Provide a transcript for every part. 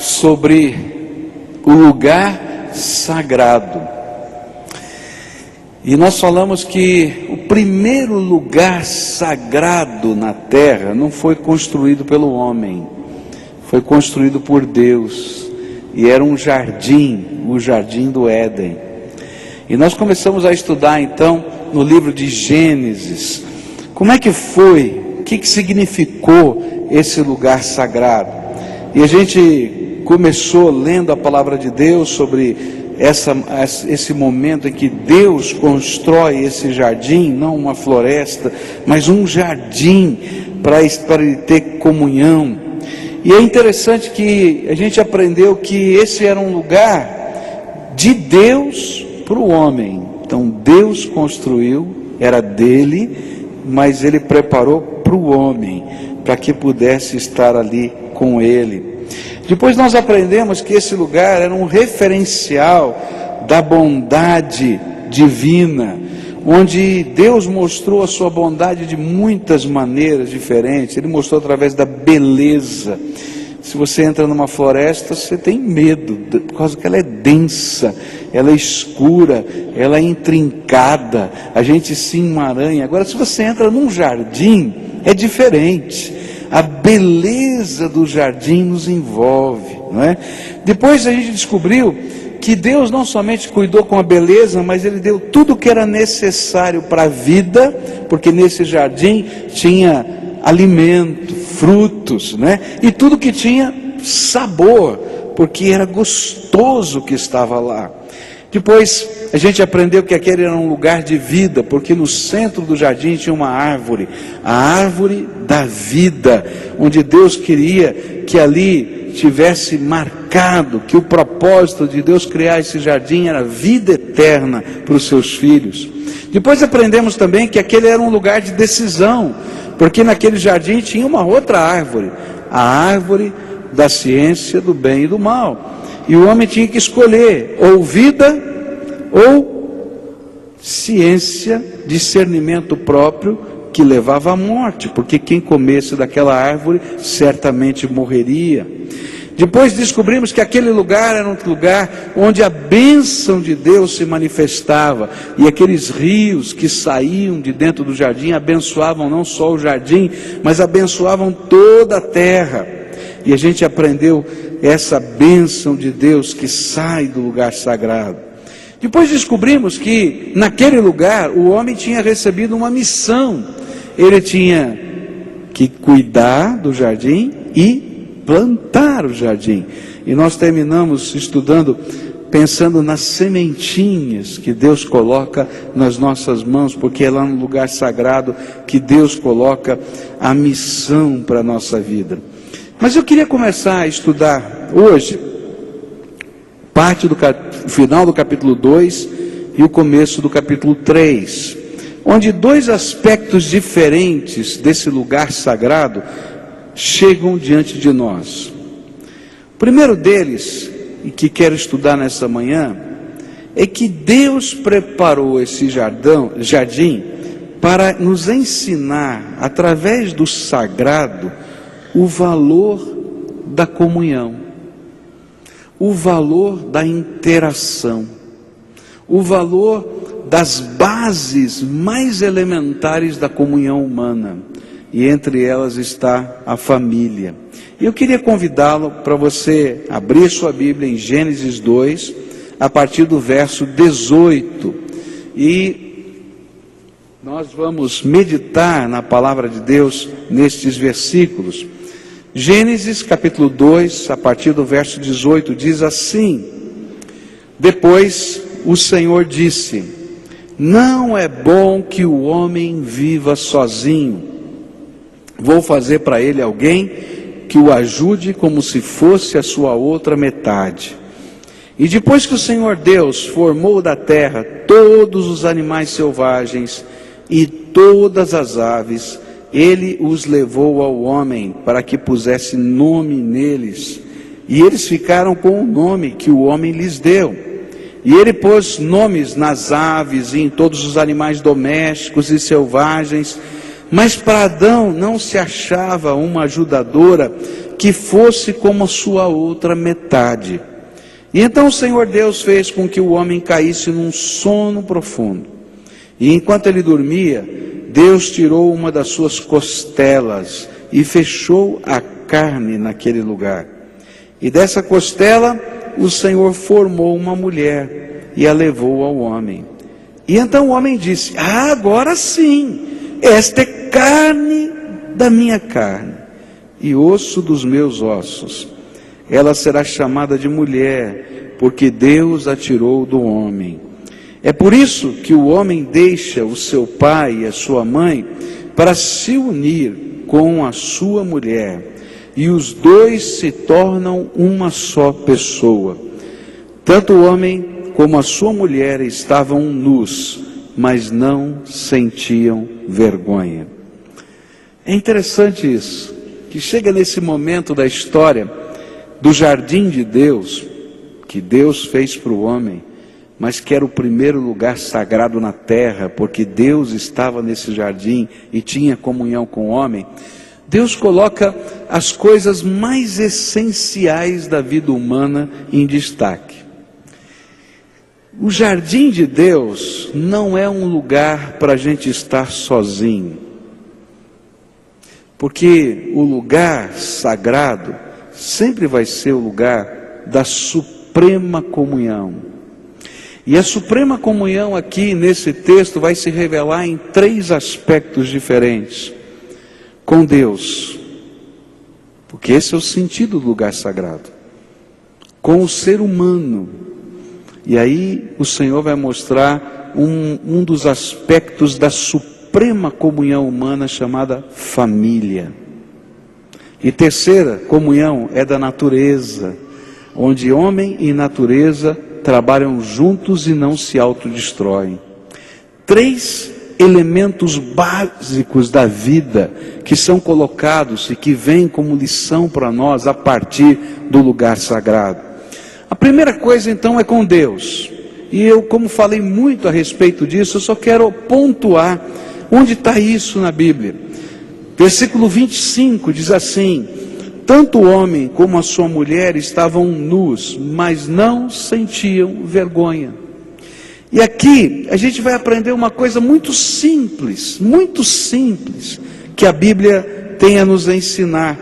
sobre o lugar sagrado. E nós falamos que o primeiro lugar sagrado na terra não foi construído pelo homem, foi construído por Deus, e era um jardim, o jardim do Éden. E nós começamos a estudar então no livro de Gênesis, como é que foi, o que significou esse lugar sagrado. E a gente começou lendo a palavra de Deus sobre esse momento em que Deus constrói esse jardim, não uma floresta, mas um jardim para ele ter comunhão. E é interessante que a gente aprendeu que esse era um lugar de Deus para o homem. Então Deus construiu, era dele, mas ele preparou para o homem, para que pudesse estar ali com ele. Depois nós aprendemos que esse lugar era um referencial da bondade divina, onde Deus mostrou a sua bondade de muitas maneiras diferentes. Ele mostrou através da beleza. Se você entra numa floresta, você tem medo, por causa que ela é densa, ela é escura, ela é intrincada, a gente se emaranha. Agora, se você entra num jardim, é diferente. A beleza do jardim nos envolve, não é? Depois a gente descobriu que Deus não somente cuidou com a beleza, mas Ele deu tudo o que era necessário para a vida, porque nesse jardim tinha alimento, frutos, né? E tudo que tinha sabor, porque era gostoso que estava lá. Depois a gente aprendeu que aquele era um lugar de vida, porque no centro do jardim tinha uma árvore, a árvore da vida, onde Deus queria que ali tivesse marcado que o propósito de Deus criar esse jardim era vida eterna para os seus filhos. Depois aprendemos também que aquele era um lugar de decisão, porque naquele jardim tinha uma outra árvore, a árvore da ciência do bem e do mal. E o homem tinha que escolher ou vida ou ciência, discernimento próprio, que levava à morte, porque quem comesse daquela árvore certamente morreria. Depois descobrimos que aquele lugar era um lugar onde a bênção de Deus se manifestava, e aqueles rios que saíam de dentro do jardim abençoavam não só o jardim, mas abençoavam toda a terra. E a gente aprendeu essa bênção de Deus que sai do lugar sagrado. Depois descobrimos que naquele lugar o homem tinha recebido uma missão. Ele tinha que cuidar do jardim e plantar o jardim. E nós terminamos estudando, pensando nas sementinhas que Deus coloca nas nossas mãos, porque é lá no lugar sagrado que Deus coloca a missão para a nossa vida. Mas eu queria começar a estudar hoje parte do final do capítulo 2 e o começo do capítulo 3, onde dois aspectos diferentes desse lugar sagrado chegam diante de nós. O primeiro deles, e que quero estudar nessa manhã, é que Deus preparou esse jardim para nos ensinar, através do sagrado, o valor da comunhão, o valor da interação, o valor das bases mais elementares da comunhão humana, e entre elas está a família. Eu queria convidá-lo para você abrir sua Bíblia em Gênesis 2, a partir do verso 18, e nós vamos meditar na palavra de Deus nestes versículos. Gênesis capítulo 2, a partir do verso 18, diz assim: Depois o Senhor disse: Não é bom que o homem viva sozinho. Vou fazer para ele alguém que o ajude como se fosse a sua outra metade. E depois que o Senhor Deus formou da terra todos os animais selvagens e todas as aves, Ele os levou ao homem para que pusesse nome neles, e eles ficaram com o nome que o homem lhes deu. E ele pôs nomes nas aves e em todos os animais domésticos e selvagens, mas para Adão não se achava uma ajudadora que fosse como a sua outra metade. E então o Senhor Deus fez com que o homem caísse num sono profundo. E enquanto ele dormia, Deus tirou uma das suas costelas e fechou a carne naquele lugar. E dessa costela o Senhor formou uma mulher e a levou ao homem. E então o homem disse: agora sim, esta é carne da minha carne e osso dos meus ossos. Ela será chamada de mulher, porque Deus a tirou do homem. É por isso que o homem deixa o seu pai e a sua mãe para se unir com a sua mulher, e os dois se tornam uma só pessoa. Tanto o homem como a sua mulher estavam nus, mas não sentiam vergonha. É interessante isso, que chega nesse momento da história do jardim de Deus, que Deus fez para o homem, mas que era o primeiro lugar sagrado na terra, porque Deus estava nesse jardim e tinha comunhão com o homem. Deus coloca as coisas mais essenciais da vida humana em destaque. O jardim de Deus não é um lugar para a gente estar sozinho, porque o lugar sagrado sempre vai ser o lugar da suprema comunhão. E a suprema comunhão aqui nesse texto vai se revelar em 3 aspectos diferentes. Com Deus, porque esse é o sentido do lugar sagrado. Com o ser humano, e aí o Senhor vai mostrar um dos aspectos da suprema comunhão humana chamada família. E terceira comunhão é da natureza, onde homem e natureza trabalham juntos e não se autodestroem. 3 elementos básicos da vida que são colocados e que vêm como lição para nós a partir do lugar sagrado. A primeira coisa então é com Deus. E eu, como falei muito a respeito disso, eu só quero pontuar onde está isso na Bíblia. Versículo 25 diz assim: tanto o homem como a sua mulher estavam nus, mas não sentiam vergonha. E aqui a gente vai aprender uma coisa muito simples, que a Bíblia tem a nos ensinar.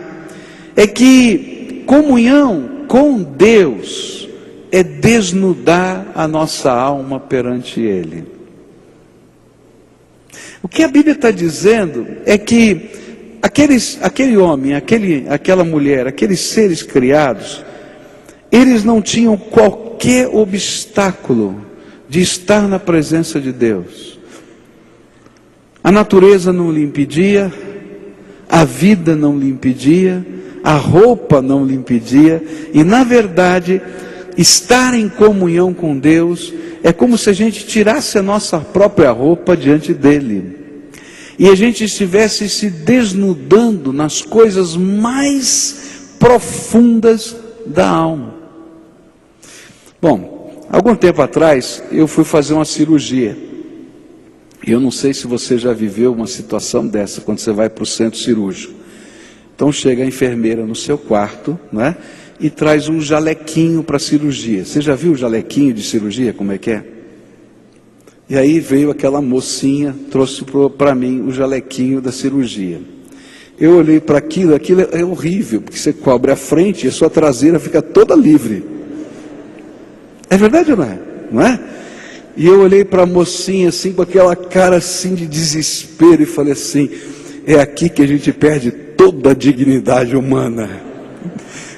É que comunhão com Deus é desnudar a nossa alma perante Ele. O que a Bíblia está dizendo é que aquele homem, aquela mulher, aqueles seres criados, eles não tinham qualquer obstáculo de estar na presença de Deus. A natureza não lhe impedia, a vida não lhe impedia, a roupa não lhe impedia, e na verdade, estar em comunhão com Deus é como se a gente tirasse a nossa própria roupa diante dele, e a gente estivesse se desnudando nas coisas mais profundas da alma. Bom, algum tempo atrás, eu fui fazer uma cirurgia. E eu não sei se você já viveu uma situação dessa, quando você vai para o centro cirúrgico. Então chega a enfermeira no seu quarto, né, e traz um jalequinho para a cirurgia. Você já viu o jalequinho de cirurgia, como é que é? E aí veio aquela mocinha, trouxe para mim o jalequinho da cirurgia. Eu olhei para aquilo é horrível, porque você cobre a frente e a sua traseira fica toda livre. É verdade ou não é? Não é? E eu olhei para a mocinha assim, com aquela cara assim de desespero, e falei assim: é aqui que a gente perde toda a dignidade humana.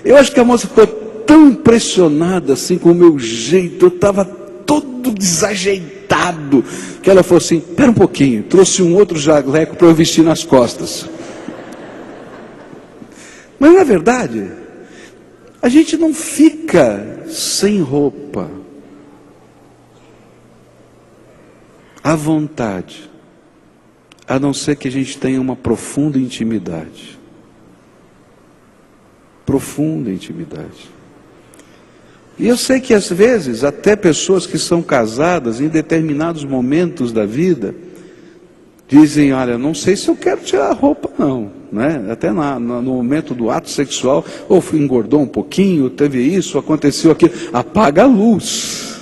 Eu acho que a moça ficou tão impressionada assim com o meu jeito, eu estava todo desajeitado, que ela falou assim: espera um pouquinho, trouxe um outro jaleco para eu vestir nas costas. Mas na verdade, a gente não fica sem roupa, à vontade, a não ser que a gente tenha uma profunda intimidade. Profunda intimidade. E eu sei que às vezes, até pessoas que são casadas, em determinados momentos da vida, dizem: olha, não sei se eu quero tirar a roupa não. né? Até no momento do ato sexual, ou engordou um pouquinho, teve isso, aconteceu aquilo, apaga a luz,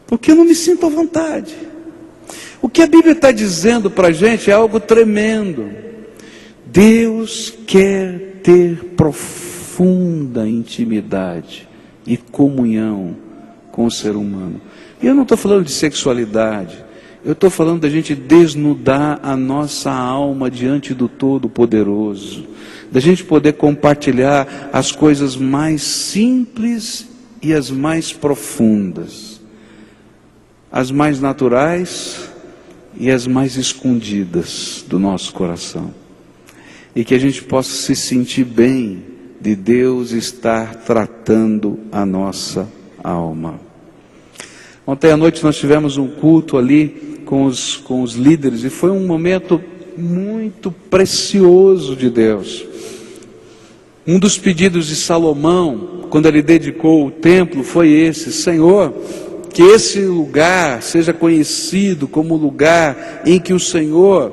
porque eu não me sinto à vontade. O que a Bíblia está dizendo para a gente é algo tremendo. Deus quer ter profunda intimidade e comunhão com o ser humano. E eu não estou falando de sexualidade, eu estou falando da gente desnudar a nossa alma diante do Todo-Poderoso, da gente poder compartilhar as coisas mais simples e as mais profundas, as mais naturais e as mais escondidas do nosso coração, e que a gente possa se sentir bem de Deus estar tratando a nossa alma. Ontem à noite nós tivemos um culto ali com os líderes, e foi um momento muito precioso de Deus. Um dos pedidos de Salomão, quando ele dedicou o templo, foi esse: Senhor, que esse lugar seja conhecido como o lugar em que o Senhor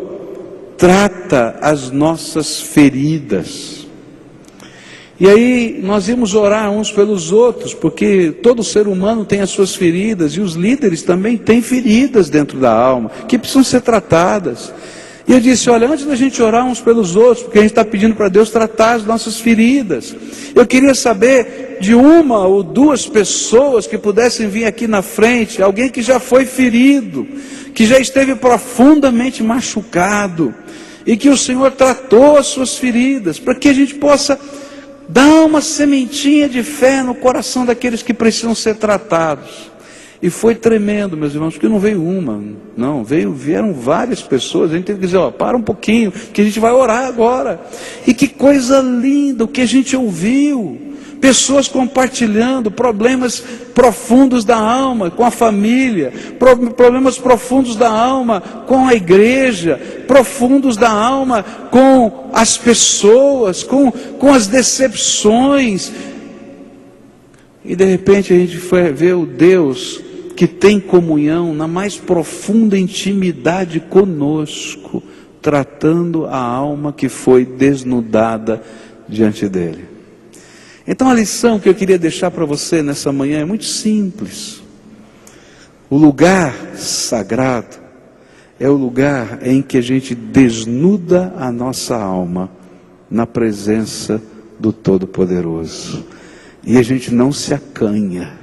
trata as nossas feridas. E aí nós íamos orar uns pelos outros, porque todo ser humano tem as suas feridas, e os líderes também têm feridas dentro da alma, que precisam ser tratadas. E eu disse: olha, antes da gente orar uns pelos outros, porque a gente está pedindo para Deus tratar as nossas feridas, eu queria saber de uma ou duas pessoas que pudessem vir aqui na frente, alguém que já foi ferido, que já esteve profundamente machucado, e que o Senhor tratou as suas feridas, para que a gente possa dar uma sementinha de fé no coração daqueles que precisam ser tratados. E foi tremendo, meus irmãos, porque não veio uma, não, vieram várias pessoas. A gente teve que dizer: ó, para um pouquinho, que a gente vai orar agora. E que coisa linda o que a gente ouviu, pessoas compartilhando problemas profundos da alma com a família, problemas profundos da alma com a igreja, profundos da alma com as pessoas, com as decepções. E de repente a gente foi ver o Deus que tem comunhão na mais profunda intimidade conosco, tratando a alma que foi desnudada diante dele. Então a lição que eu queria deixar para você nessa manhã é muito simples. O lugar sagrado é o lugar em que a gente desnuda a nossa alma na presença do Todo-Poderoso. E a gente não se acanha,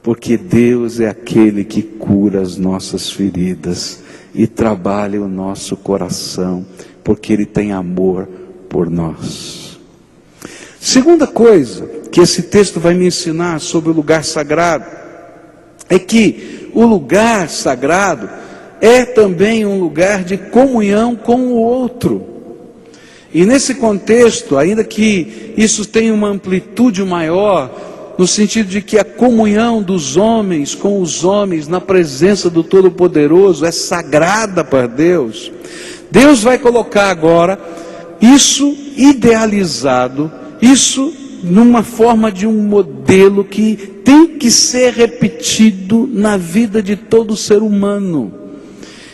porque Deus é aquele que cura as nossas feridas e trabalha o nosso coração, porque Ele tem amor por nós. Segunda coisa que esse texto vai me ensinar sobre o lugar sagrado, é que o lugar sagrado é também um lugar de comunhão com o outro. E nesse contexto, ainda que isso tenha uma amplitude maior, no sentido de que a comunhão dos homens com os homens na presença do Todo-Poderoso é sagrada para Deus, Deus vai colocar agora isso idealizado, isso numa forma de um modelo que tem que ser repetido na vida de todo ser humano.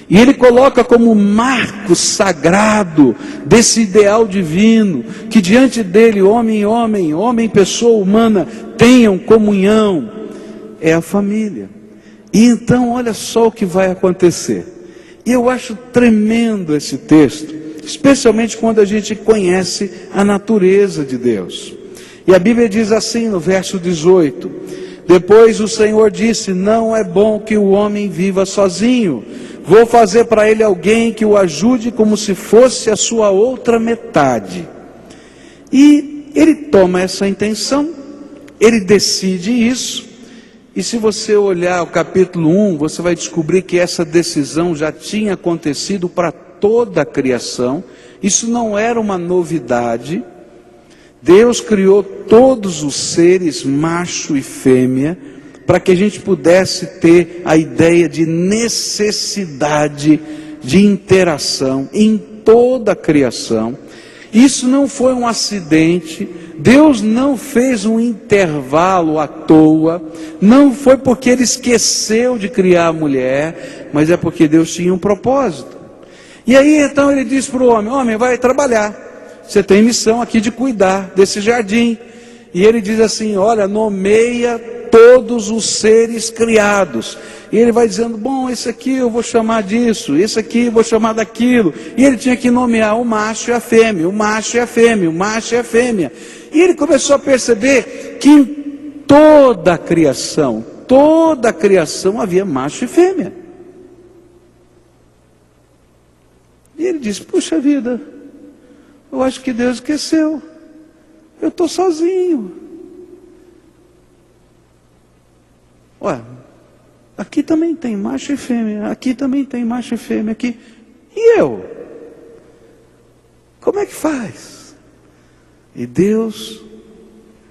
E ele coloca como marco sagrado desse ideal divino, que diante dele homem, pessoa humana, tenham comunhão, é a família. E então olha só o que vai acontecer. E eu acho tremendo esse texto, especialmente quando a gente conhece a natureza de Deus. E a Bíblia diz assim no verso 18: depois o Senhor disse: não é bom que o homem viva sozinho, vou fazer para ele alguém que o ajude como se fosse a sua outra metade. E ele toma essa intenção, ele decide isso, e se você olhar o capítulo 1, você vai descobrir que essa decisão já tinha acontecido para toda a criação. Isso não era uma novidade. Deus criou todos os seres, macho e fêmea, para que a gente pudesse ter a ideia de necessidade de interação em toda a criação. Isso não foi um acidente, Deus não fez um intervalo à toa, não foi porque Ele esqueceu de criar a mulher, mas é porque Deus tinha um propósito. E aí então ele diz para o homem: homem, vai trabalhar, você tem missão aqui de cuidar desse jardim. E ele diz assim: olha, nomeia todos os seres criados. E ele vai dizendo: bom, esse aqui eu vou chamar disso, esse aqui eu vou chamar daquilo. E ele tinha que nomear o macho e a fêmea, o macho e a fêmea, o macho e a fêmea. E ele começou a perceber que em toda a criação havia macho e fêmea. E ele disse: puxa vida, eu acho que Deus esqueceu, eu estou sozinho. Ué, aqui também tem macho e fêmea, aqui também tem macho e fêmea, aqui. E eu? Como é que faz? E Deus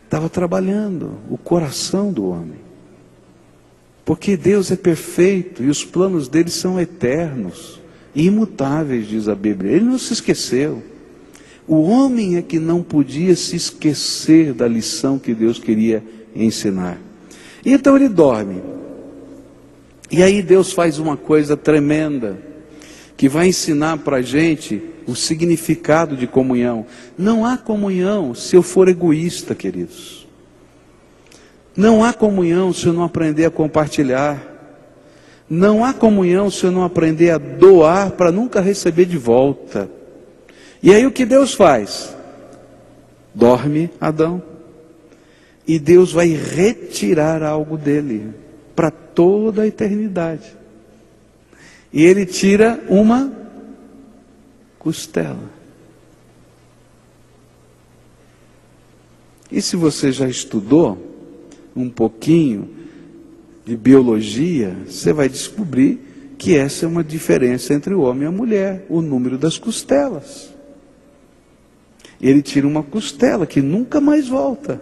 estava trabalhando o coração do homem. Porque Deus é perfeito e os planos dele são eternos, imutáveis, diz a Bíblia. Ele não se esqueceu. O homem é que não podia se esquecer da lição que Deus queria ensinar. E então ele dorme. E aí Deus faz uma coisa tremenda, que vai ensinar para a gente o significado de comunhão. Não há comunhão se eu for egoísta, queridos. Não há comunhão se eu não aprender a compartilhar. Não há comunhão se eu não aprender a doar para nunca receber de volta. E aí o que Deus faz? Dorme Adão. E Deus vai retirar algo dele para toda a eternidade. E ele tira uma costela. E se você já estudou um pouquinho de biologia, você vai descobrir que essa é uma diferença entre o homem e a mulher, o número das costelas. Ele tira uma costela que nunca mais volta.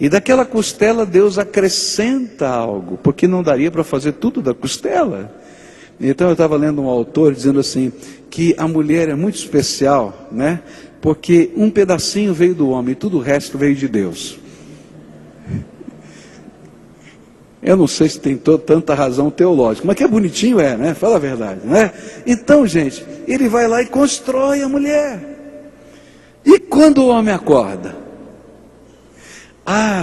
E daquela costela Deus acrescenta algo, porque não daria para fazer tudo da costela. Então eu estava lendo um autor dizendo assim, que a mulher é muito especial, né? Porque um pedacinho veio do homem e tudo o resto veio de Deus. Eu não sei se tem tanta razão teológica, mas que é bonitinho né? Fala a verdade, né? Então, gente, ele vai lá e constrói a mulher. E quando o homem acorda?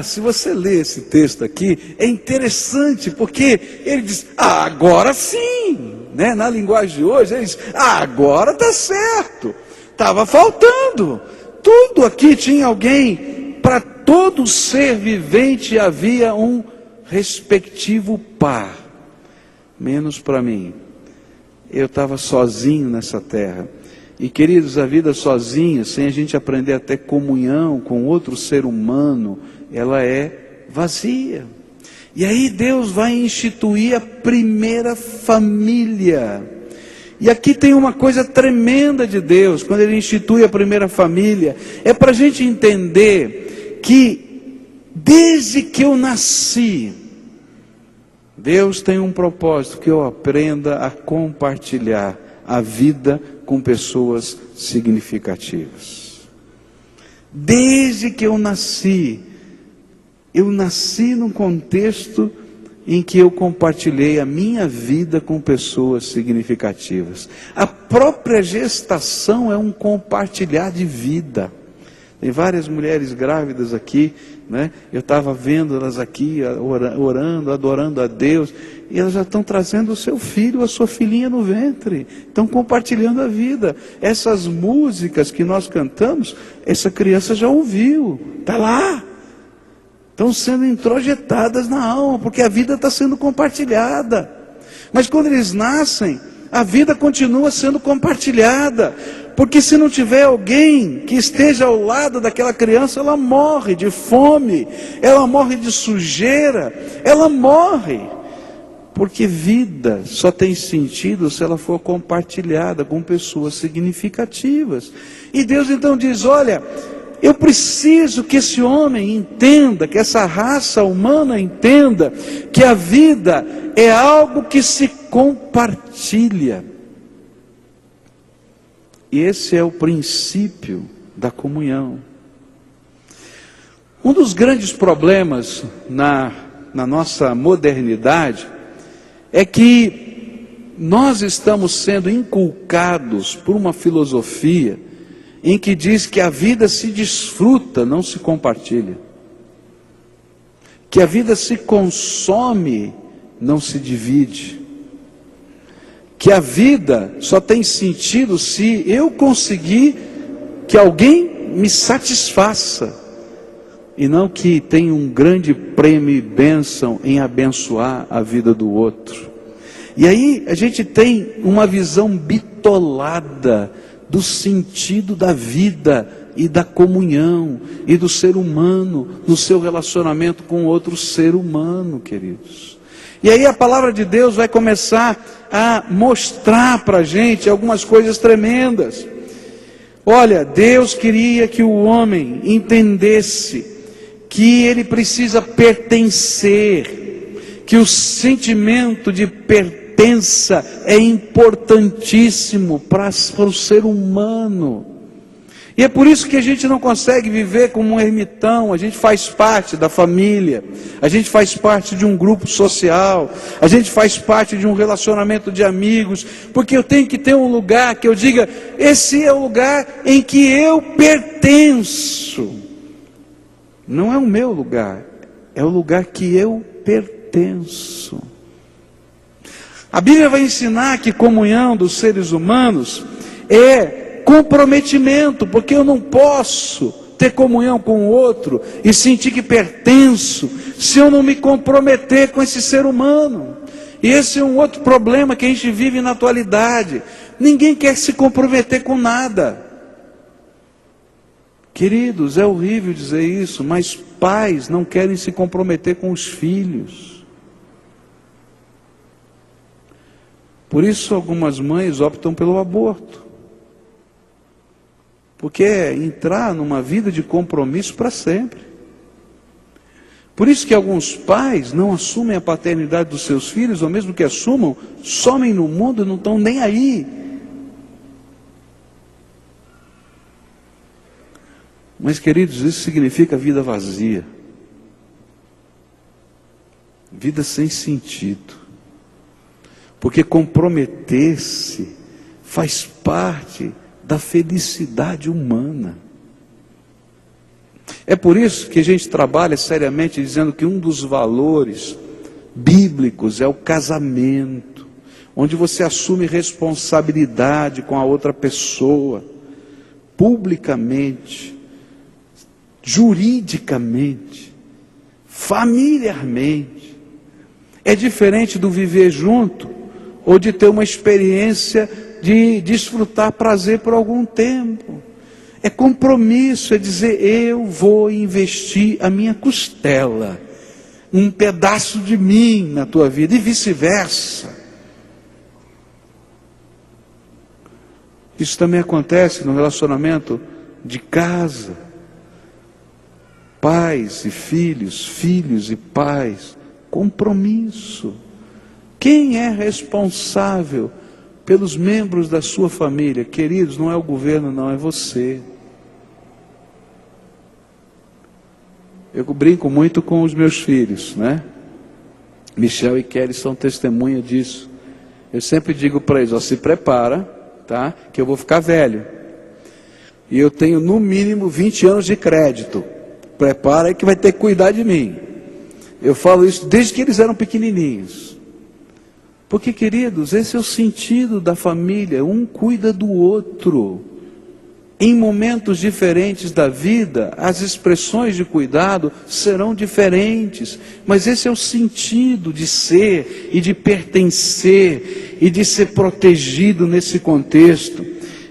Se você ler esse texto aqui, é interessante, porque ele diz: agora sim, né? Na linguagem de hoje, ele diz: agora está certo, estava faltando, tudo aqui tinha alguém, para todo ser vivente havia um respectivo par, menos para mim. Eu estava sozinho nessa terra. E queridos, a vida sozinha, sem a gente aprender a ter comunhão com outro ser humano, ela é vazia. E aí Deus vai instituir a primeira família. E aqui tem uma coisa tremenda de Deus, quando Ele institui a primeira família, é para a gente entender que desde que eu nasci, Deus tem um propósito, que eu aprenda a compartilhar a vida com pessoas significativas. Desde que eu nasci num contexto em que eu compartilhei a minha vida com pessoas significativas. A própria gestação é um compartilhar de vida. Tem várias mulheres grávidas aqui, né? Eu estava vendo elas aqui, orando, adorando a Deus, e elas já estão trazendo o seu filho, a sua filhinha no ventre, estão compartilhando a vida. Essas músicas que nós cantamos, essa criança já ouviu, está lá, estão sendo introjetadas na alma, porque a vida está sendo compartilhada. Mas quando eles nascem, a vida continua sendo compartilhada, porque se não tiver alguém que esteja ao lado daquela criança, ela morre de fome, ela morre de sujeira, ela morre, porque vida só tem sentido se ela for compartilhada com pessoas significativas. E Deus então diz: olha, eu preciso que esse homem entenda, que essa raça humana entenda, que a vida é algo que se compartilha. E esse é o princípio da comunhão. Um dos grandes problemas na nossa modernidade é que nós estamos sendo inculcados por uma filosofia em que diz que a vida se desfruta, não se compartilha. Que a vida se consome, não se divide. Que a vida só tem sentido se eu conseguir que alguém me satisfaça, e não que tenha um grande prêmio e bênção em abençoar a vida do outro. E aí a gente tem uma visão bitolada do sentido da vida e da comunhão e do ser humano no seu relacionamento com outro ser humano, queridos. E aí a palavra de Deus vai começar a mostrar para a gente algumas coisas tremendas. Olha, Deus queria que o homem entendesse que ele precisa pertencer, que o sentimento de pertença é importantíssimo para o ser humano. E é por isso que a gente não consegue viver como um ermitão. A gente faz parte da família, a gente faz parte de um grupo social, a gente faz parte de um relacionamento de amigos, porque eu tenho que ter um lugar que eu diga, esse é o lugar em que eu pertenço. Não é o meu lugar, é o lugar que eu pertenço. A Bíblia vai ensinar que comunhão dos seres humanos é comprometimento, porque eu não posso ter comunhão com o outro e sentir que pertenço se eu não me comprometer com esse ser humano. E esse é um outro problema que a gente vive na atualidade. Ninguém quer se comprometer com nada. Queridos, é horrível dizer isso, mas pais não querem se comprometer com os filhos. Por isso algumas mães optam pelo aborto. Porque é entrar numa vida de compromisso para sempre. Por isso que alguns pais não assumem a paternidade dos seus filhos, ou mesmo que assumam, somem no mundo e não estão nem aí. Mas, queridos, isso significa vida vazia. Vida sem sentido. Porque comprometer-se faz parte da felicidade humana. É por isso que a gente trabalha seriamente dizendo que um dos valores bíblicos é o casamento, onde você assume responsabilidade com a outra pessoa, publicamente, juridicamente, familiarmente. É diferente do viver junto ou de ter uma experiência de desfrutar prazer por algum tempo. É compromisso, é dizer, eu vou investir a minha costela, um pedaço de mim na tua vida, e vice-versa. Isso também acontece no relacionamento de casa. Pais e filhos, filhos e pais, compromisso. Quem é responsável pelos membros da sua família? Queridos, não é o governo, não, é você. Eu brinco muito com os meus filhos, né? Michel e Kelly são testemunha disso. Eu sempre digo para eles, ó, se prepara, tá? Que eu vou ficar velho. E eu tenho no mínimo 20 anos de crédito. Prepara aí que vai ter que cuidar de mim. Eu falo isso desde que eles eram pequenininhos. Porque, queridos, esse é o sentido da família, um cuida do outro. Em momentos diferentes da vida, as expressões de cuidado serão diferentes, mas esse é o sentido de ser e de pertencer e de ser protegido nesse contexto.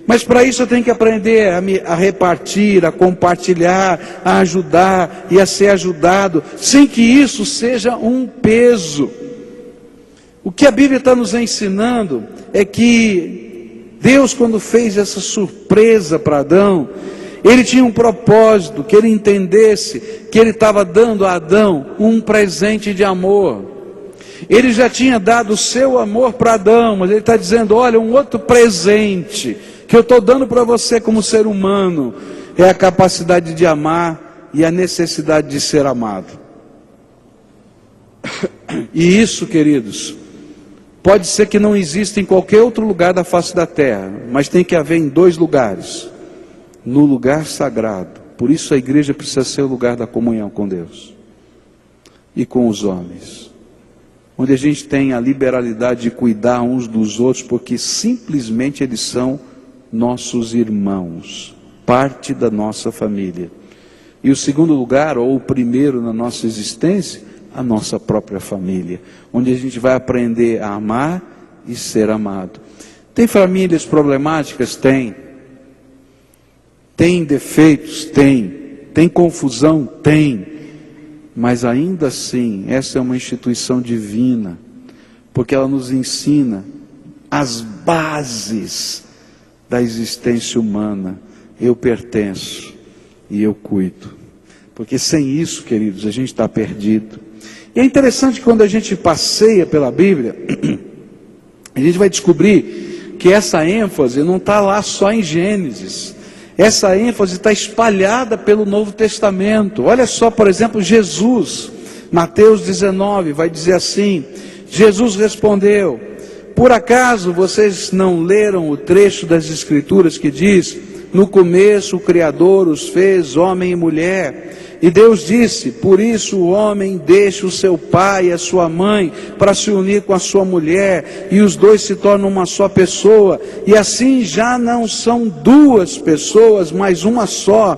Mas para isso eu tenho que aprender a repartir, a compartilhar, a ajudar e a ser ajudado, sem que isso seja um peso. O que a Bíblia está nos ensinando é que Deus, quando fez essa surpresa para Adão, Ele tinha um propósito, que ele entendesse que Ele estava dando a Adão um presente de amor. Ele já tinha dado o seu amor para Adão, mas Ele está dizendo, olha, um outro presente que eu estou dando para você como ser humano, é a capacidade de amar e a necessidade de ser amado. E isso, queridos, Pode ser que não exista em qualquer outro lugar da face da terra, mas tem que haver em 2 lugares. No lugar sagrado. Por isso a igreja precisa ser o lugar da comunhão com Deus e com os homens, onde a gente tem a liberalidade de cuidar uns dos outros, porque simplesmente eles são nossos irmãos, parte da nossa família. E o segundo lugar, ou o primeiro na nossa existência, a nossa própria família, onde a gente vai aprender a amar e ser amado. Tem famílias problemáticas? Tem. Tem defeitos? Tem confusão? Tem. Mas ainda assim, essa é uma instituição divina, porque ela nos ensina as bases da existência humana. Eu pertenço e eu cuido. Porque sem isso, queridos, a gente está perdido. E é interessante que quando a gente passeia pela Bíblia, a gente vai descobrir que essa ênfase não está lá só em Gênesis. Essa ênfase está espalhada pelo Novo Testamento. Olha só, por exemplo, Jesus, Mateus 19, vai dizer assim: Jesus respondeu: por acaso vocês não leram o trecho das Escrituras que diz: no começo o Criador os fez homem e mulher, e Deus disse: por isso o homem deixa o seu pai e a sua mãe para se unir com a sua mulher, e os dois se tornam uma só pessoa, e assim já não são 2 pessoas, mas uma só.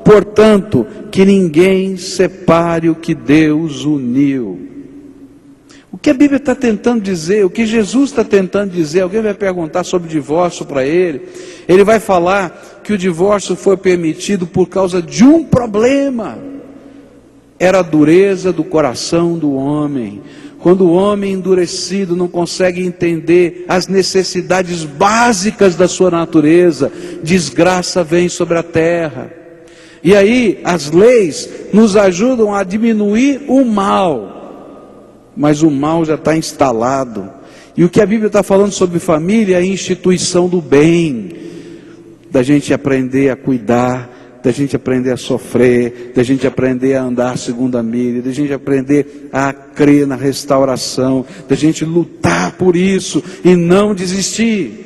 Portanto, que ninguém separe o que Deus uniu. O que a Bíblia está tentando dizer, o que Jesus está tentando dizer? Alguém vai perguntar sobre divórcio para ele, ele vai falar que o divórcio foi permitido por causa de um problema. Era a dureza do coração do homem. Quando o homem endurecido não consegue entender as necessidades básicas da sua natureza, desgraça vem sobre a terra. E aí as leis nos ajudam a diminuir o mal, mas o mal já está instalado. E o que a Bíblia está falando sobre família é a instituição do bem, da gente aprender a cuidar, da gente aprender a sofrer, da gente aprender a andar segundo a milha, da gente aprender a crer na restauração, da gente lutar por isso e não desistir.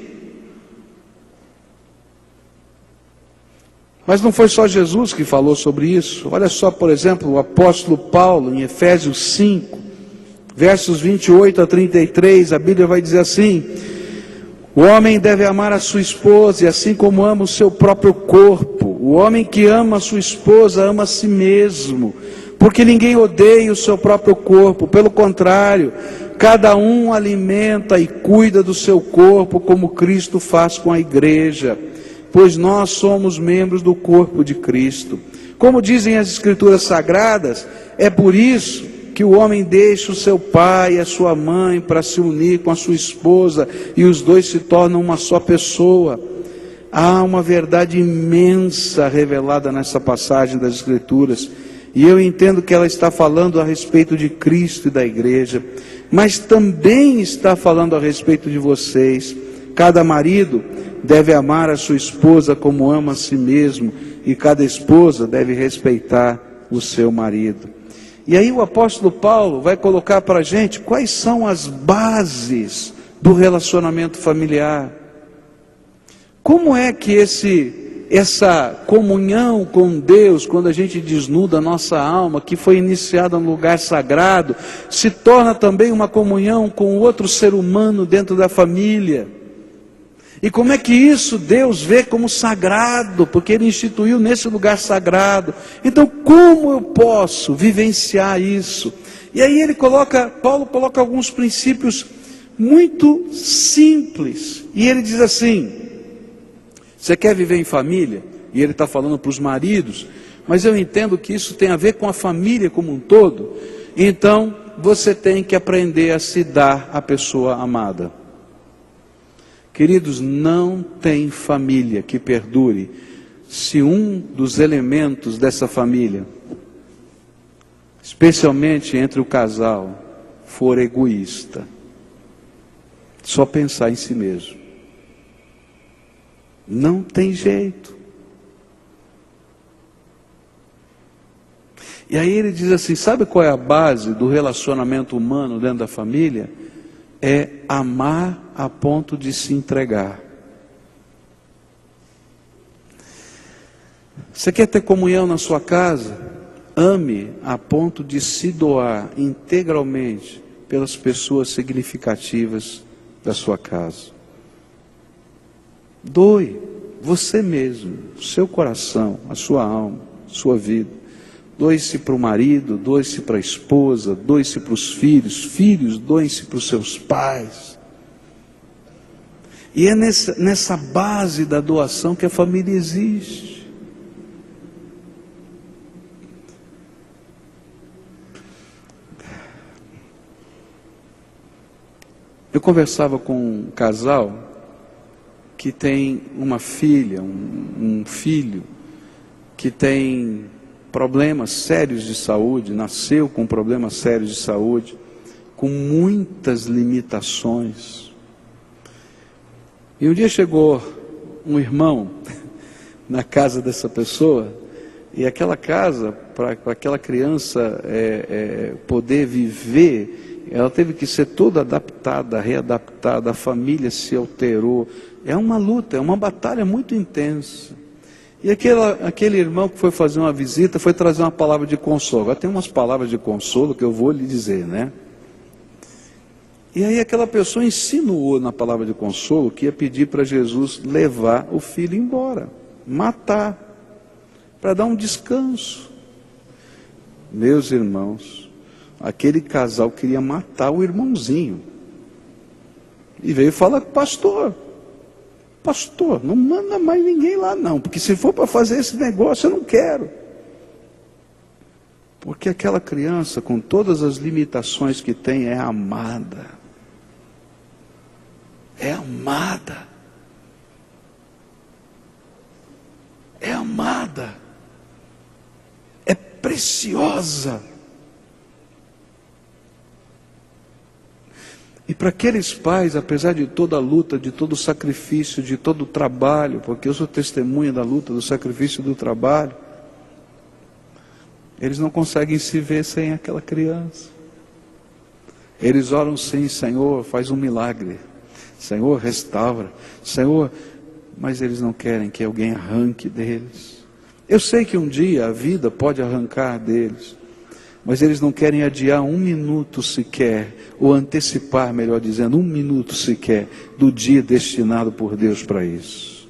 Mas não foi só Jesus que falou sobre isso. Olha só, por exemplo, o apóstolo Paulo, em Efésios 5, versos 28 a 33, a Bíblia vai dizer assim: o homem deve amar a sua esposa, e assim como ama o seu próprio corpo. O homem que ama a sua esposa ama a si mesmo, porque ninguém odeia o seu próprio corpo, pelo contrário, cada um alimenta e cuida do seu corpo, como Cristo faz com a igreja, pois nós somos membros do corpo de Cristo. Como dizem as Escrituras Sagradas, é por isso que o homem deixa o seu pai e a sua mãe para se unir com a sua esposa, e os dois se tornam uma só pessoa. Há uma verdade imensa revelada nessa passagem das Escrituras, e eu entendo que ela está falando a respeito de Cristo e da igreja, mas também está falando a respeito de vocês. Cada marido deve amar a sua esposa como ama a si mesmo, e cada esposa deve respeitar o seu marido. E aí o apóstolo Paulo vai colocar para a gente quais são as bases do relacionamento familiar. Como é que essa comunhão com Deus, quando a gente desnuda a nossa alma, que foi iniciada no lugar sagrado, se torna também uma comunhão com outro ser humano dentro da família? E como é que isso Deus vê como sagrado, porque Ele instituiu nesse lugar sagrado? Então como eu posso vivenciar isso? E aí Paulo coloca alguns princípios muito simples, e ele diz assim: você quer viver em família? E ele está falando para os maridos, mas eu entendo que isso tem a ver com a família como um todo. Então você tem que aprender a se dar à pessoa amada. Queridos, não tem família que perdure se um dos elementos dessa família, especialmente entre o casal, for egoísta, só pensar em si mesmo. Não tem jeito. E aí ele diz assim: sabe qual é a base do relacionamento humano dentro da família? é amar a ponto de se entregar. Você quer ter comunhão na sua casa? Ame a ponto de se doar integralmente pelas pessoas significativas da sua casa. Doe você mesmo, o seu coração, a sua alma, a sua vida. Doe-se para o marido, doe-se para a esposa, doe-se para os filhos, filhos, doem-se para os seus pais. E é nessa base da doação que a família existe. Eu conversava com um casal que tem uma filha, um filho, que tem problemas sérios de saúde, nasceu com problemas sérios de saúde, com muitas limitações. E um dia chegou um irmão na casa dessa pessoa, e aquela casa, para aquela criança poder viver, ela teve que ser toda adaptada, readaptada, a família se alterou. É uma luta, é uma batalha muito intensa. E aquele irmão que foi fazer uma visita, foi trazer uma palavra de consolo. Agora tem umas palavras de consolo que eu vou lhe dizer, né? E aí aquela pessoa insinuou na palavra de consolo que ia pedir para Jesus levar o filho embora, matar, para dar um descanso. Meus irmãos, aquele casal queria matar o irmãozinho. E veio falar com o pastor. Pastor, não manda mais ninguém lá não, porque se for para fazer esse negócio eu não quero. Porque aquela criança, com todas as limitações que tem, é amada. É amada. É amada. É preciosa. E para aqueles pais, apesar de toda a luta, de todo o sacrifício, de todo o trabalho, porque eu sou testemunha da luta, do sacrifício do trabalho, eles não conseguem se ver sem aquela criança. Eles oram sim, Senhor, faz um milagre. Senhor, restaura. Senhor, mas eles não querem que alguém arranque deles. Eu sei que um dia a vida pode arrancar deles, mas eles não querem adiar um minuto sequer, ou antecipar, melhor dizendo, um minuto sequer, do dia destinado por Deus para isso.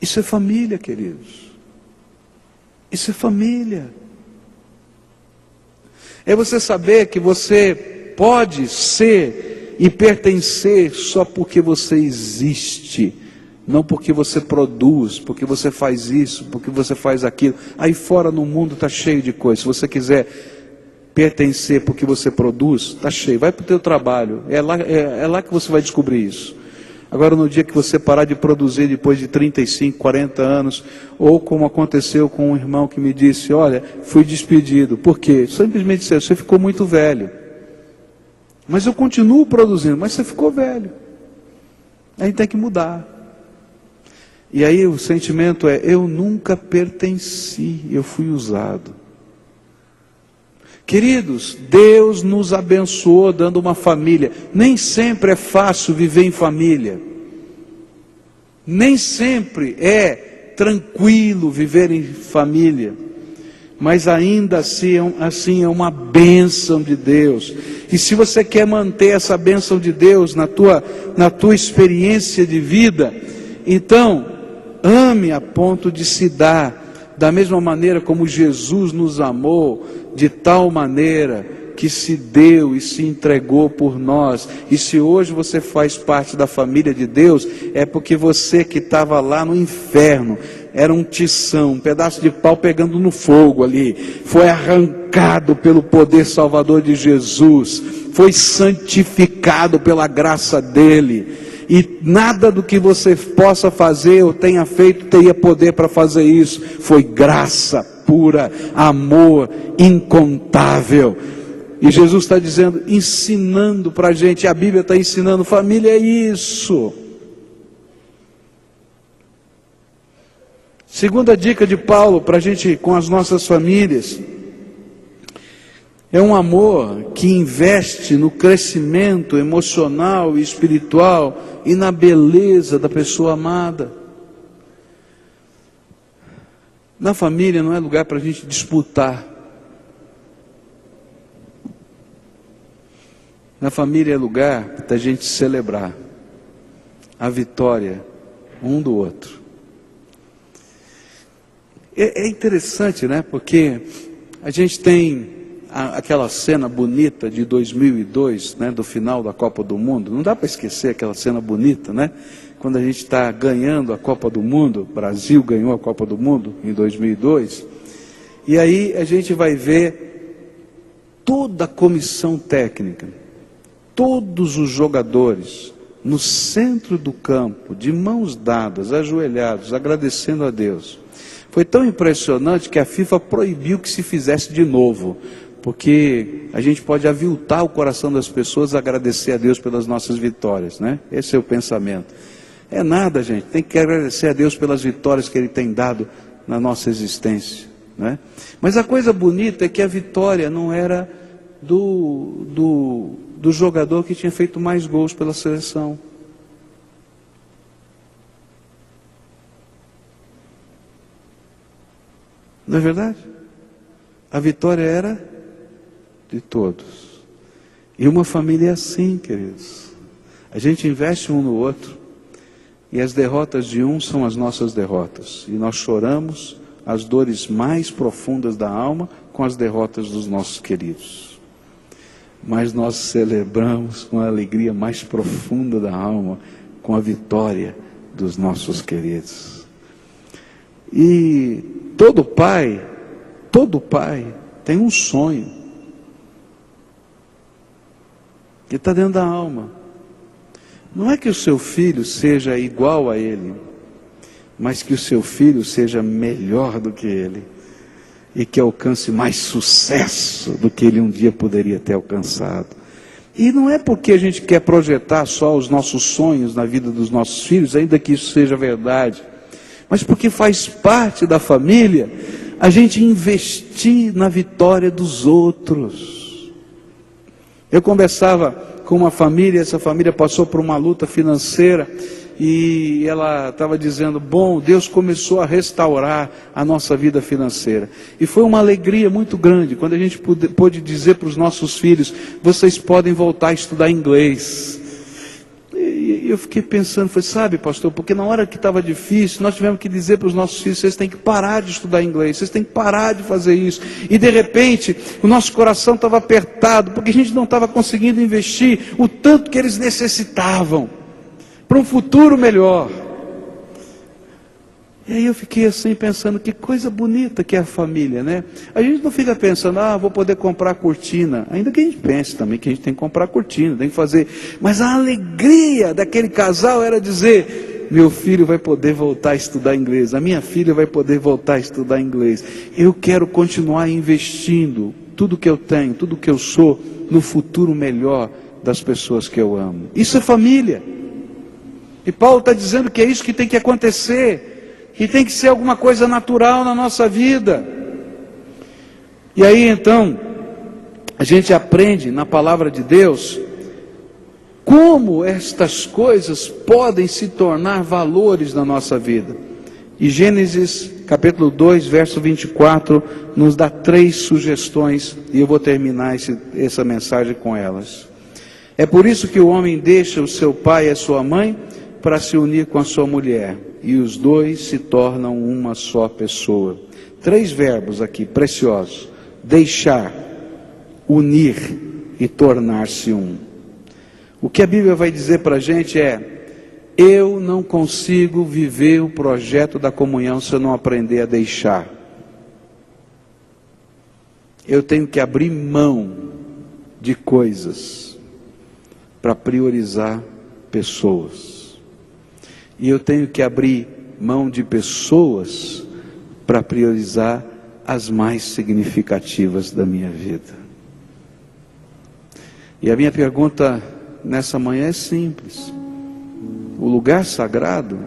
Isso é família, queridos. Isso é família. É você saber que você pode ser e pertencer só porque você existe. Não porque você produz, porque você faz isso, porque você faz aquilo. Aí fora no mundo está cheio de coisas. Se você quiser pertencer porque você produz, está cheio. Vai para o teu trabalho. É lá que você vai descobrir isso. Agora no dia que você parar de produzir depois de 35, 40 anos, ou como aconteceu com um irmão que me disse, olha, fui despedido. Por quê? Simplesmente você ficou muito velho. Mas eu continuo produzindo, mas você ficou velho. Aí tem que mudar. E aí o sentimento é, eu nunca pertenci, eu fui usado. Queridos, Deus nos abençoou dando uma família. Nem sempre é fácil viver em família. Nem sempre é tranquilo viver em família. Mas ainda assim é uma bênção de Deus. E se você quer manter essa bênção de Deus na tua experiência de vida, então ame a ponto de se dar, da mesma maneira como Jesus nos amou, de tal maneira que se deu e se entregou por nós. E se hoje você faz parte da família de Deus, é porque você que estava lá no inferno, era um tição, um pedaço de pau pegando no fogo ali, foi arrancado pelo poder salvador de Jesus, foi santificado pela graça dele. E nada do que você possa fazer ou tenha feito teria poder para fazer isso. Foi graça pura, amor incontável. E Jesus está dizendo, ensinando para a gente, a Bíblia está ensinando, família é isso. Segunda dica de Paulo para a gente, com as nossas famílias, É um amor que investe no crescimento emocional e espiritual e na beleza da pessoa amada. Na família não é lugar para a gente disputar. Na família é lugar da gente celebrar a vitória um do outro. É interessante, né? Porque a gente tem aquela cena bonita de 2002, né? Do final da Copa do Mundo. Não dá para esquecer aquela cena bonita, né? Quando a gente está ganhando a Copa do Mundo, o Brasil ganhou a Copa do Mundo em 2002. E aí a gente vai ver toda a comissão técnica, todos os jogadores no centro do campo, de mãos dadas, ajoelhados, agradecendo a Deus. Foi tão impressionante que a FIFA proibiu que se fizesse de novo, porque a gente pode aviltar o coração das pessoas a agradecer a Deus pelas nossas vitórias, né? Esse é o pensamento. É nada, gente, tem que agradecer a Deus pelas vitórias que Ele tem dado na nossa existência, né? Mas a coisa bonita é que a vitória não era do jogador que tinha feito mais gols pela seleção. Não é verdade? A vitória era de todos. E uma família é assim, queridos. A gente investe um no outro, e as derrotas de um são as nossas derrotas. E nós choramos as dores mais profundas da alma com as derrotas dos nossos queridos. Mas nós celebramos com a alegria mais profunda da alma com a vitória dos nossos queridos. E todo pai tem um sonho que está dentro da alma. Não é que o seu filho seja igual a ele, mas que o seu filho seja melhor do que ele, e que alcance mais sucesso do que ele um dia poderia ter alcançado. E não é porque a gente quer projetar só os nossos sonhos na vida dos nossos filhos, ainda que isso seja verdade, mas porque faz parte da família a gente investir na vitória dos outros. Eu conversava com uma família, essa família passou por uma luta financeira, e ela estava dizendo, Deus começou a restaurar a nossa vida financeira. E foi uma alegria muito grande, quando a gente pôde dizer para os nossos filhos, vocês podem voltar a estudar inglês. E eu fiquei pensando, sabe, pastor, porque na hora que estava difícil, nós tivemos que dizer para os nossos filhos, vocês têm que parar de estudar inglês, vocês têm que parar de fazer isso. E de repente, o nosso coração estava apertado, porque a gente não estava conseguindo investir o tanto que eles necessitavam para um futuro melhor. E aí eu fiquei assim pensando, que coisa bonita que é a família, né? A gente não fica pensando, vou poder comprar cortina, ainda que a gente pense também que a gente tem que comprar cortina, tem que fazer, mas a alegria daquele casal era dizer, meu filho vai poder voltar a estudar inglês, a minha filha vai poder voltar a estudar inglês, eu quero continuar investindo tudo que eu tenho, tudo que eu sou, no futuro melhor das pessoas que eu amo. Isso é família. E Paulo está dizendo que é isso que tem que acontecer, que tem que ser alguma coisa natural na nossa vida. E aí então, a gente aprende na palavra de Deus, como estas coisas podem se tornar valores na nossa vida. E Gênesis capítulo 2, verso 24, nos dá 3 sugestões, e eu vou terminar essa mensagem com elas. É por isso que o homem deixa o seu pai e a sua mãe, para se unir com a sua mulher, e os dois se tornam uma só pessoa. 3 verbos aqui, preciosos: deixar, unir e tornar-se um. O que a Bíblia vai dizer para a gente é, eu não consigo viver o projeto da comunhão se eu não aprender a deixar. Eu tenho que abrir mão de coisas para priorizar pessoas. E eu tenho que abrir mão de pessoas para priorizar as mais significativas da minha vida. E a minha pergunta nessa manhã é simples. O lugar sagrado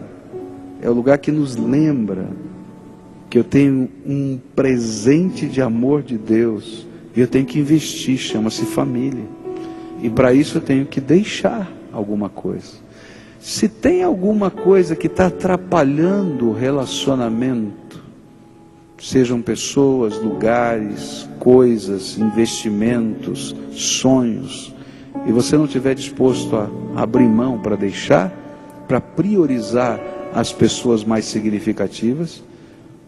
é o lugar que nos lembra que eu tenho um presente de amor de Deus E eu tenho que investir, chama-se família. E para isso eu tenho que deixar alguma coisa. Se tem alguma coisa que está atrapalhando o relacionamento, sejam pessoas, lugares, coisas, investimentos, sonhos, e você não estiver disposto a abrir mão para deixar, para priorizar as pessoas mais significativas,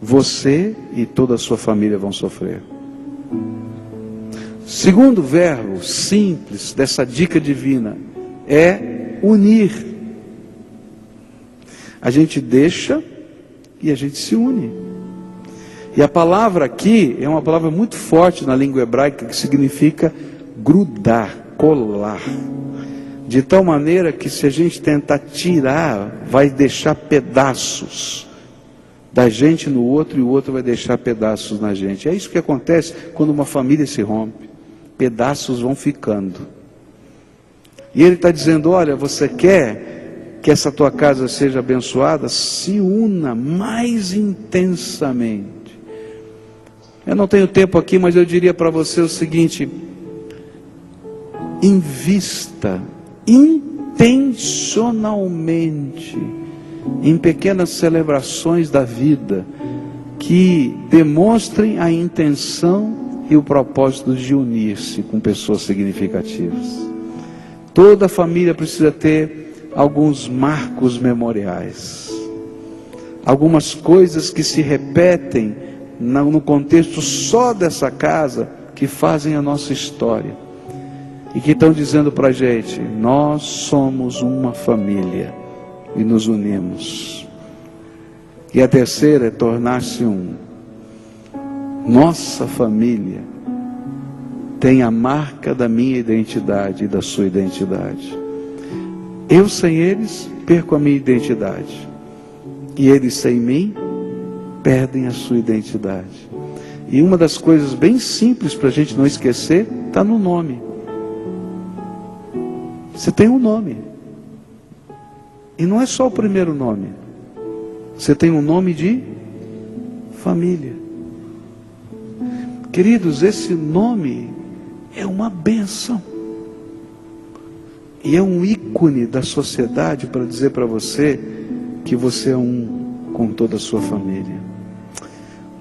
você e toda a sua família vão sofrer. Segundo verbo simples dessa dica divina é unir. A gente deixa e a gente se une. E a palavra aqui é uma palavra muito forte na língua hebraica que significa grudar, colar. De tal maneira que se a gente tentar tirar, vai deixar pedaços da gente no outro e o outro vai deixar pedaços na gente. É isso que acontece quando uma família se rompe. Pedaços vão ficando. E ele está dizendo, olha, você quer que essa tua casa seja abençoada? Se una mais intensamente. Eu não tenho tempo aqui, mas eu diria para você o seguinte: invista intencionalmente em pequenas celebrações da vida que demonstrem a intenção e o propósito de unir-se com pessoas significativas. Toda família precisa ter alguns marcos memoriais, algumas coisas que se repetem no contexto só dessa casa, que fazem a nossa história e que estão dizendo para a gente: nós somos uma família e nos unimos. E a terceira é tornar-se um. Nossa família tem a marca da minha identidade e da sua identidade. Eu sem eles perco a minha identidade, e eles sem mim perdem a sua identidade. E uma das coisas bem simples para a gente não esquecer está no nome. Você tem um nome, e não é só o primeiro nome. Você tem um nome de família. Queridos, esse nome é uma bênção. E é um ícone da sociedade para dizer para você que você é um com toda a sua família.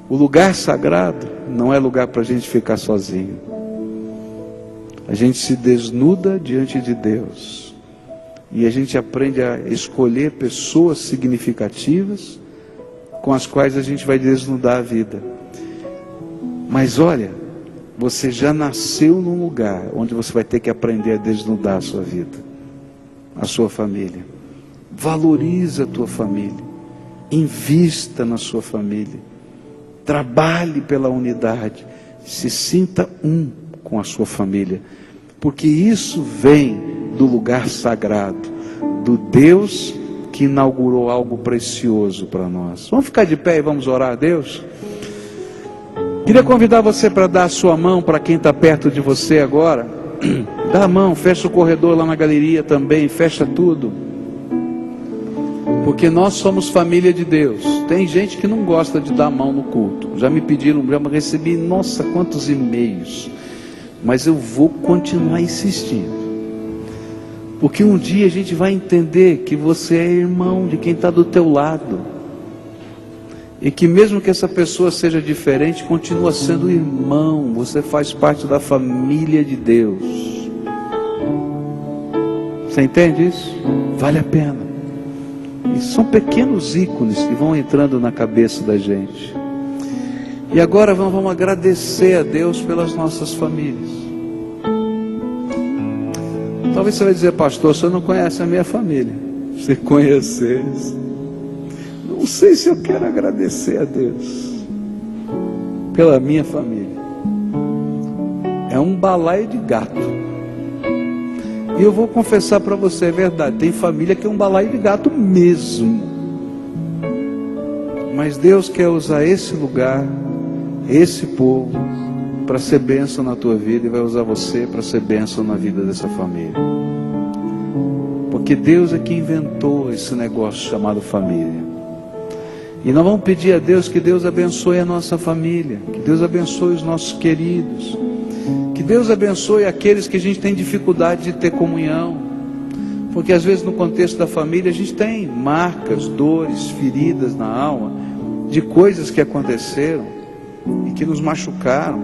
O lugar sagrado não é lugar para a gente ficar sozinho. A gente se desnuda diante de Deus. E a gente aprende a escolher pessoas significativas com as quais a gente vai desnudar a vida. Mas olha, você já nasceu num lugar onde você vai ter que aprender a desnudar a sua vida, a sua família. Valorize a tua família, invista na sua família, trabalhe pela unidade, se sinta um com a sua família, porque isso vem do lugar sagrado, do Deus que inaugurou algo precioso para nós. Vamos ficar de pé e vamos orar a Deus? Queria convidar você para dar a sua mão para quem está perto de você agora. Dá a mão, fecha o corredor lá na galeria também, fecha tudo. Porque nós somos família de Deus. Tem gente que não gosta de dar a mão no culto. Já me pediram, já recebi, nossa, quantos e-mails. Mas eu vou continuar insistindo. Porque um dia a gente vai entender que você é irmão de quem está do teu lado. E que mesmo que essa pessoa seja diferente, continua sendo irmão. Você faz parte da família de Deus. Você entende isso? Vale a pena. E são pequenos ícones que vão entrando na cabeça da gente. E agora vamos agradecer a Deus pelas nossas famílias. Talvez você vai dizer: pastor, você não conhece a minha família. Se conhecesse, não sei se eu quero agradecer a Deus pela minha família. É um balaio de gato. E eu vou confessar para você, é verdade, tem família que é um balaio de gato mesmo. Mas Deus quer usar esse lugar, esse povo, para ser bênção na tua vida, e vai usar você para ser bênção na vida dessa família. Porque Deus é que inventou esse negócio chamado família. E nós vamos pedir a Deus que Deus abençoe a nossa família, que Deus abençoe os nossos queridos, Que Deus abençoe aqueles que a gente tem dificuldade de ter comunhão, porque às vezes no contexto da família a gente tem marcas, dores, feridas na alma, de coisas que aconteceram e que nos machucaram.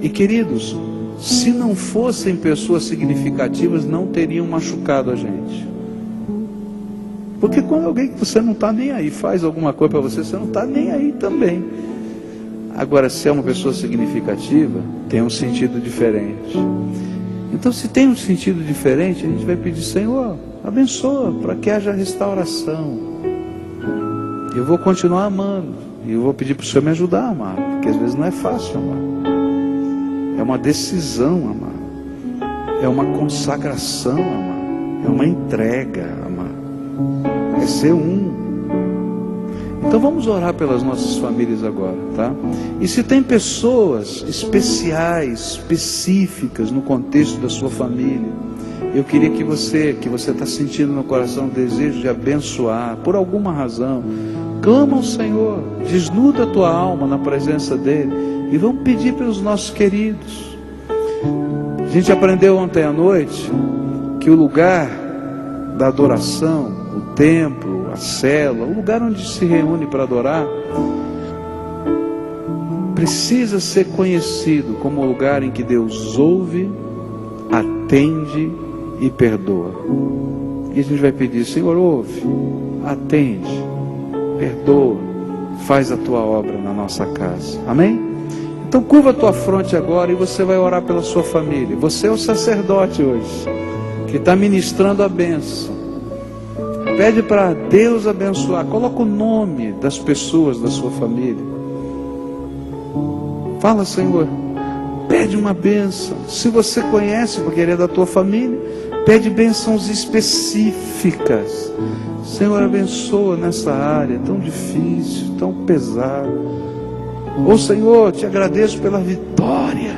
E queridos, se não fossem pessoas significativas, não teriam machucado a gente. Porque quando alguém que você não está nem aí faz alguma coisa para você, você não está nem aí também. Agora, se é uma pessoa significativa, tem um sentido diferente. Então, se tem um sentido diferente, a gente vai pedir: Senhor, abençoa, para que haja restauração. Eu vou continuar amando, e eu vou pedir para o Senhor me ajudar a amar, porque às vezes não é fácil amar. É uma decisão amar, é uma consagração amar, é uma entrega amar, é ser um. Então vamos orar pelas nossas famílias agora, tá? E se tem pessoas especiais, específicas no contexto da sua família, eu queria que você está sentindo no coração o desejo de abençoar, por alguma razão, clama ao Senhor, desnuda a tua alma na presença dEle, e vamos pedir pelos nossos queridos. A gente aprendeu ontem à noite que o lugar da adoração, o templo, a cela, o lugar onde se reúne para adorar, precisa ser conhecido como o lugar em que Deus ouve, atende e perdoa. E a gente vai pedir: Senhor, ouve, atende, perdoa, faz a tua obra na nossa casa. Amém? Então curva a tua fronte agora e você vai orar pela sua família. Você é o sacerdote hoje, que está ministrando a bênção. Pede para Deus abençoar. Coloca o nome das pessoas da sua família. Fala: Senhor, pede uma bênção. Se você conhece, porque ele é da tua família, pede bênçãos específicas. Senhor, abençoa nessa área tão difícil, tão pesada. Ou Senhor, te agradeço pela vitória,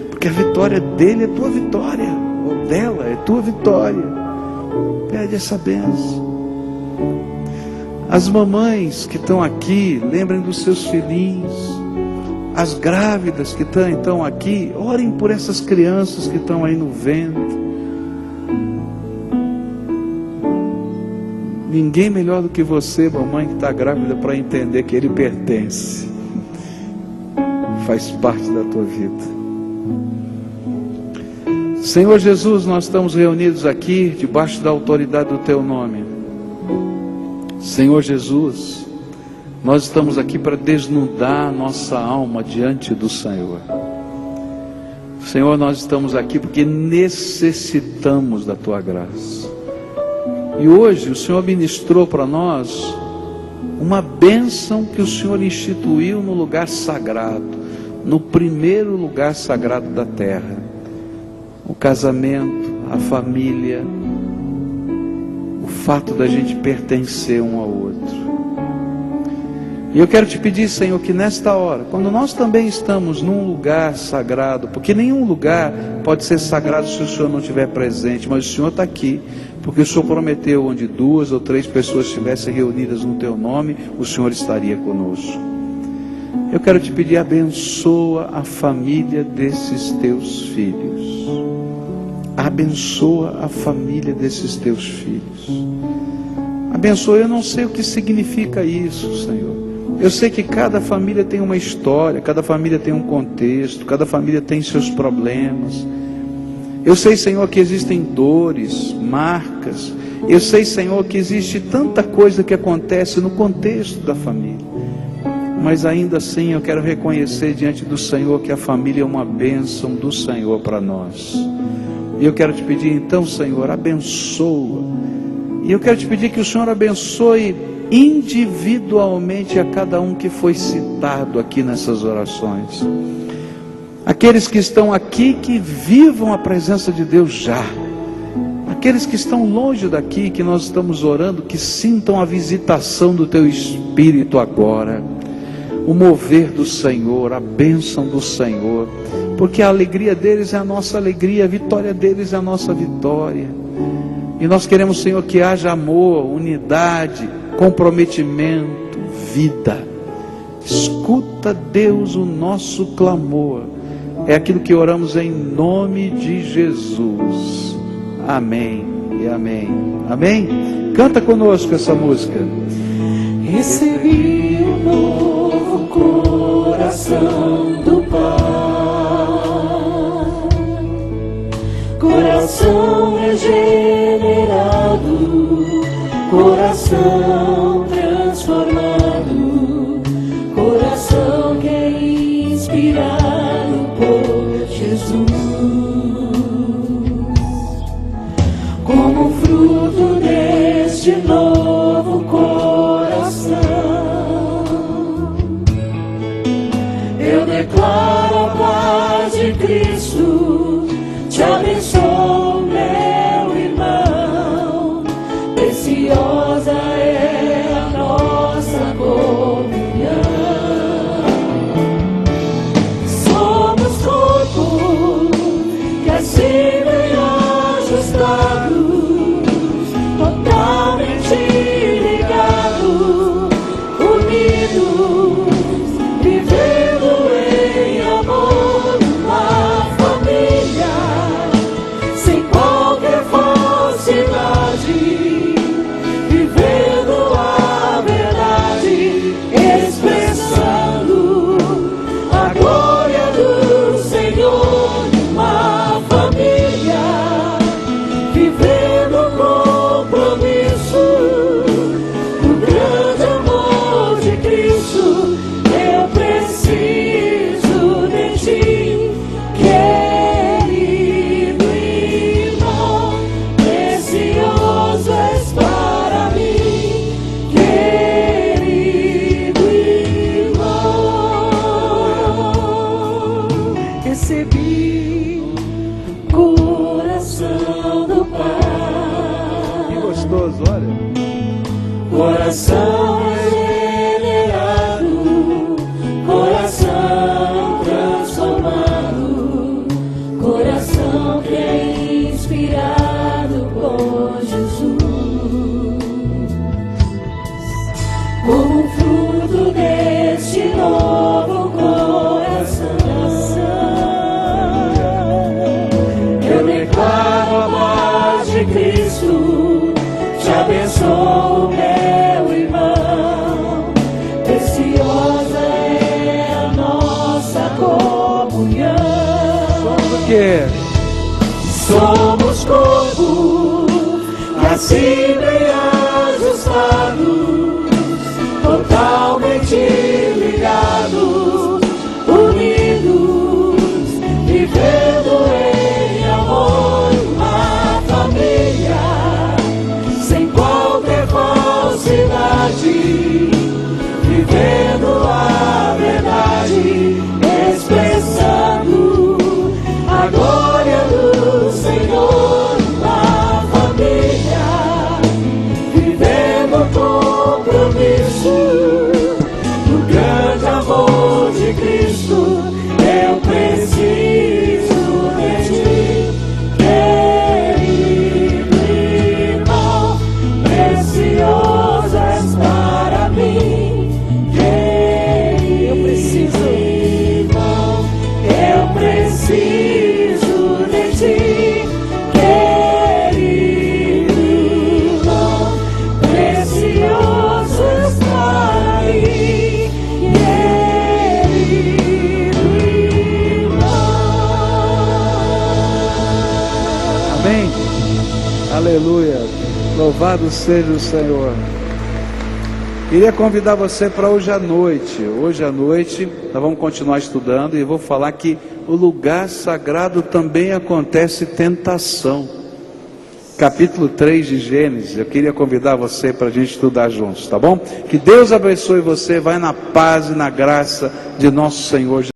porque a vitória dele é tua vitória, ou dela é tua vitória. Pede essa bênção. As mamães que estão aqui, lembrem dos seus filhinhos. As grávidas que estão aqui, orem por essas crianças que estão aí no ventre. Ninguém melhor do que você, mamãe, que está grávida, para entender que ele pertence, faz parte da tua vida. Senhor Jesus, nós estamos reunidos aqui debaixo da autoridade do teu nome. Senhor Jesus, nós estamos aqui para desnudar nossa alma diante do Senhor. Senhor, nós estamos aqui porque necessitamos da tua graça. E hoje o Senhor ministrou para nós uma bênção que o Senhor instituiu no lugar sagrado, no primeiro lugar sagrado da terra. O casamento, a família, o fato da gente pertencer um ao outro. E eu quero te pedir, Senhor, que nesta hora, quando nós também estamos num lugar sagrado, porque nenhum lugar pode ser sagrado se o Senhor não estiver presente, mas o Senhor está aqui, porque o Senhor prometeu: onde 2 ou 3 pessoas estivessem reunidas no teu nome, o Senhor estaria conosco. Eu quero te pedir: abençoa a família desses teus filhos. Abençoa a família desses teus filhos. Abençoa. Eu não sei o que significa isso, Senhor. Eu sei que cada família tem uma história, cada família tem um contexto, cada família tem seus problemas. Eu sei, Senhor, que existem dores, marcas. Eu sei, Senhor, que existe tanta coisa que acontece no contexto da família. Mas ainda assim eu quero reconhecer diante do Senhor que a família é uma bênção do Senhor para nós. E eu quero te pedir então, Senhor, abençoa. E eu quero te pedir que o Senhor abençoe individualmente a cada um que foi citado aqui nessas orações. Aqueles que estão aqui, que vivam a presença de Deus já. Aqueles que estão longe daqui, que nós estamos orando, que sintam a visitação do teu Espírito agora. O mover do Senhor, a bênção do Senhor. Porque a alegria deles é a nossa alegria, a vitória deles é a nossa vitória. E nós queremos, Senhor, que haja amor, unidade, comprometimento, vida. Escuta, Deus, o nosso clamor, É aquilo que oramos em nome de Jesus. Amém e amém. Amém? Canta conosco essa música. Recebi um novo coração do Pai, coração regenerado, coração transformado, coração que é inspirado por Jesus. Como fruto deste novo coração, eu declaro a paz de Cristo, te abençoo, meu irmão, preciosa é a nossa comunhão. Somos corpo que assim bem ajustados, totalmente ligados, unidos, vivendo em amor, uma família, sem qualquer falsidade, vivendo a verdade, expressando a glória do Senhor, uma família, vivendo o compromisso do grande amor de Cristo. Eu preciso de ti, querido irmão, precioso és para mim, querido irmão. Recebi coração do Pai, Que gostoso, olha. coração regenerado, coração transformado, coração que é inspirado por Jesus. Como fruto deste novo coração, eu declaro a paz de Cristo, te abençoo, meu irmão, preciosa é a nossa comunhão. Somos o quê? Somos corpo, assim bem ajustados, totalmente ligados, unidos, vivendo em amor, uma família, sem qualquer falsidade, vivendo a verdade, expressando a glória do Senhor, uma família, vivendo o compromisso do grande amor de Cristo. Eu preciso de ti, querido irmão, precioso és para mim, querido irmão, eu preciso de ti, querido irmão, precioso és para mim, querido irmão. Amém? Aleluia. Louvado seja o Senhor. Queria convidar você para hoje à noite. Hoje à noite nós vamos continuar estudando e eu vou falar que o lugar sagrado também acontece tentação. Capítulo 3 de Gênesis. Eu queria convidar você para a gente estudar juntos, tá bom? Que Deus abençoe você. Vai na paz e na graça de nosso Senhor Jesus.